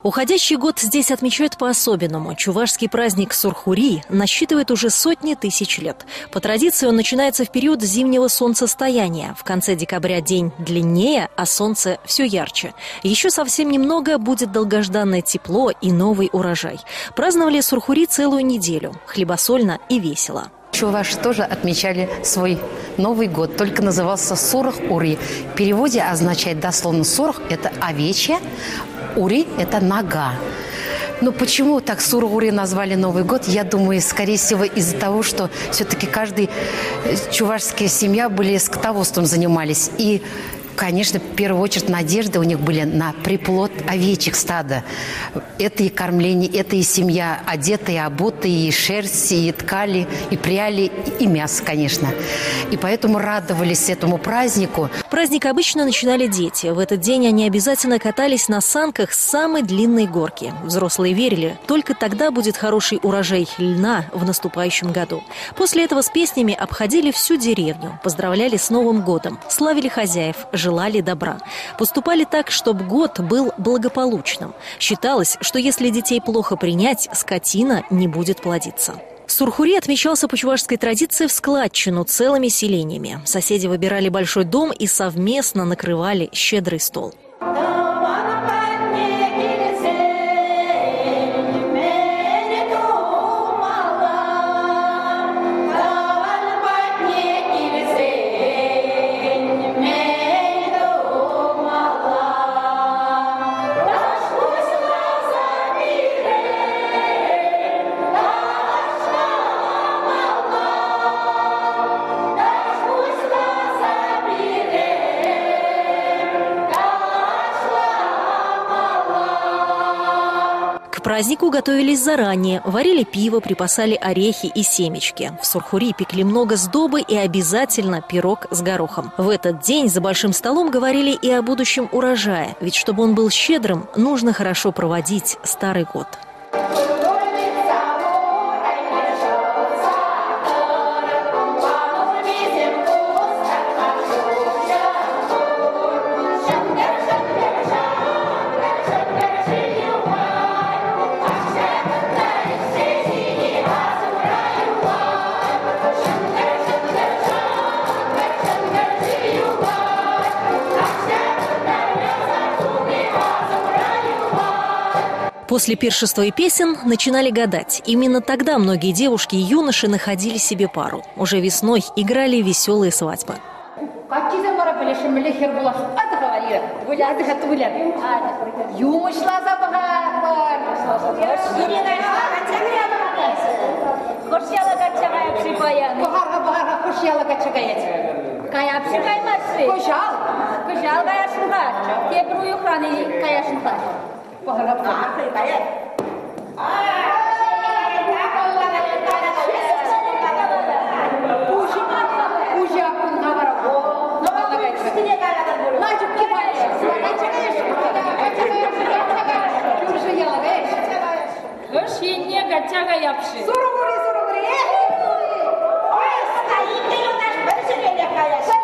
Уходящий год здесь отмечают по-особенному. Чувашский праздник Сурхури насчитывает уже сотни тысяч лет. По традиции он начинается в период зимнего солнцестояния. В конце декабря день длиннее, а солнце все ярче. Еще совсем немного будет долгожданное тепло и новый урожай. Праздновали Сурхури целую неделю. Хлебосольно и весело. Чуваши тоже отмечали свой Новый год, только назывался Сурх-Ури. В переводе означает дословно «сурх» – это овечья, «ури» – это нога. Но почему так Сурх-Ури назвали Новый год? Я думаю, скорее всего, из-за того, что все-таки каждая чувашская семья были скотоводством занимались. И, конечно, в первую очередь надежды у них были на приплод овечек стада. Это и кормление, это и семья, одетые, обутые, и шерсть, и ткали, и пряли, и мясо, конечно. И поэтому радовались этому празднику. Праздник обычно начинали дети. В этот день они обязательно катались на санках с самой длинной горки. Взрослые верили, только тогда будет хороший урожай льна в наступающем году. После этого с песнями обходили всю деревню, поздравляли с Новым годом, славили хозяев, желали добра. Поступали так, чтобы год был благополучным. Считалось, что если детей плохо принять, скотина не будет плодиться. Сурхури отмечался по чувашской традиции в складчину целыми селениями. Соседи выбирали большой дом и совместно накрывали щедрый стол. К празднику готовились заранее, варили пиво, припасали орехи и семечки. В Сурхури пекли много сдобы и обязательно пирог с горохом. В этот день за большим столом говорили и о будущем урожае, ведь чтобы он был щедрым, нужно хорошо проводить старый год. После пиршества и песен начинали гадать. Именно тогда многие девушки и юноши находили себе пару. Уже весной играли веселые свадьбы.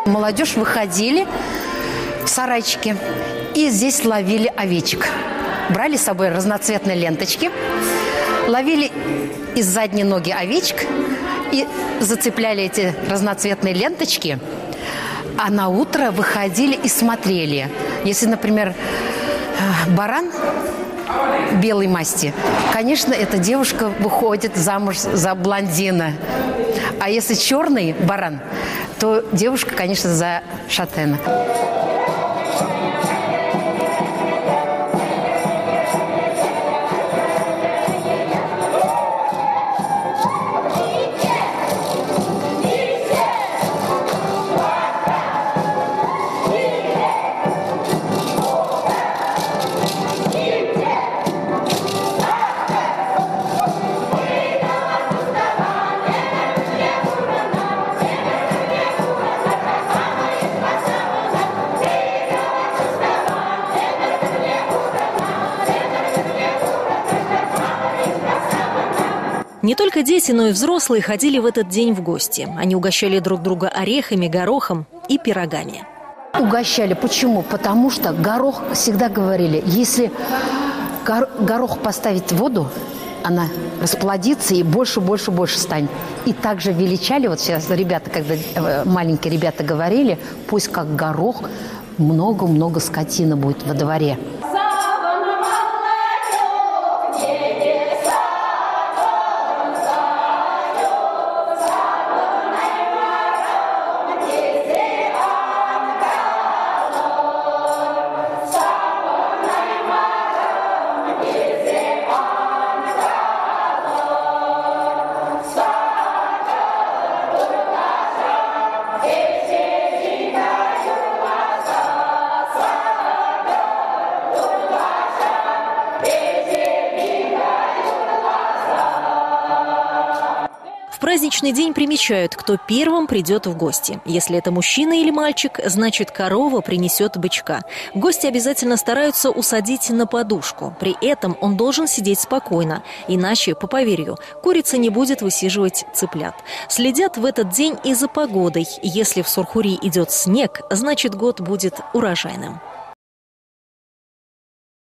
Молодежь выходили в сарайчики и здесь ловили овечек. Брали с собой разноцветные ленточки, ловили из задней ноги овечек и зацепляли эти разноцветные ленточки, а на утро выходили и смотрели. Если, например, баран белой масти, конечно, эта девушка выходит замуж за блондина. А если черный баран, то девушка, конечно, за шатена. Не только дети, но и взрослые ходили в этот день в гости. Они угощали друг друга орехами, горохом и пирогами. Угощали. Почему? Потому что горох, всегда говорили, если горох поставить в воду, она расплодится и больше станет. И также величали, вот сейчас ребята, когда маленькие ребята говорили, пусть как горох, много-много скотины будет во дворе. В праздничный день примечают, кто первым придет в гости. Если это мужчина или мальчик, значит, корова принесет бычка. Гости обязательно стараются усадить на подушку. При этом он должен сидеть спокойно, иначе, по поверью, курица не будет высиживать цыплят. Следят в этот день и за погодой. Если в Сурхури идет снег, значит, год будет урожайным.